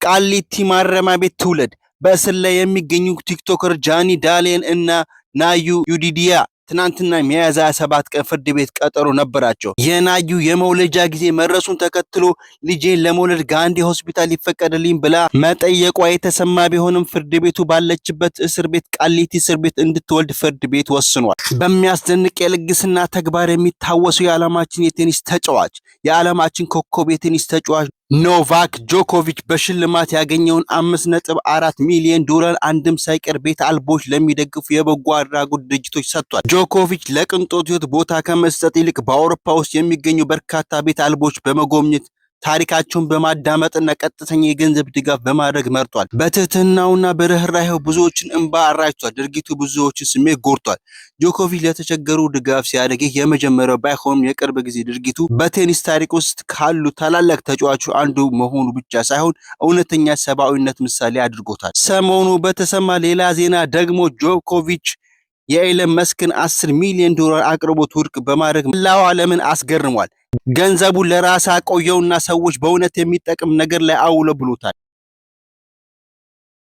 ቃሊቲ ማረሚያ ቤት ትውለድ። በእስር ላይ የሚገኙ ቲክቶከር ጃኒ ዳሌን እና ናዩ ዩዲዲያ ትናንትና ሚያዝያ 7 ቀን ፍርድ ቤት ቀጠሮ ነበራቸው። የናዩ የመውለጃ ጊዜ መድረሱን ተከትሎ ልጄን ለመውለድ ጋንዲ ሆስፒታል ይፈቀድልኝ ብላ መጠየቋ የተሰማ ቢሆንም ፍርድ ቤቱ ባለችበት እስር ቤት ቃሊቲ እስር ቤት እንድትወልድ ፍርድ ቤት ወስኗል። በሚያስደንቅ የልግስና ተግባር የሚታወሰው የዓለማችን የቴኒስ ተጫዋች የዓለማችን ኮከብ የቴኒስ ተጫዋች ኖቫክ ጆኮቪች በሽልማት ያገኘውን 5.4 ሚሊዮን ዶላር አንድም ሳይቀር ቤት አልቦች ለሚደግፉ የበጎ አድራጎት ድርጅቶች ሰጥቷል። ጆኮቪች ለቅንጦት ሕይወት ቦታ ከመስጠት ይልቅ በአውሮፓ ውስጥ የሚገኙ በርካታ ቤት አልቦች በመጎብኘት ታሪካቸውን በማዳመጥና ቀጥተኛ የገንዘብ ድጋፍ በማድረግ መርጧል። በትህትናውና በርህራሄው ብዙዎችን እንባ አራጭቷል። ድርጊቱ ብዙዎችን ስሜት ጎድቷል። ጆኮቪች ለተቸገሩ ድጋፍ ሲያደርግ የመጀመሪያው ባይሆንም የቅርብ ጊዜ ድርጊቱ በቴኒስ ታሪክ ውስጥ ካሉ ታላላቅ ተጫዋቾች አንዱ መሆኑ ብቻ ሳይሆን እውነተኛ ሰብአዊነት ምሳሌ አድርጎታል። ሰሞኑ በተሰማ ሌላ ዜና ደግሞ ጆኮቪች የኤለን መስክን 10 ሚሊዮን ዶላር አቅርቦት ውድቅ በማድረግ መላው ዓለምን አስገርሟል። ገንዘቡን ለራስ አቆየውና ሰዎች በእውነት የሚጠቅም ነገር ላይ አውሎ ብሎታል።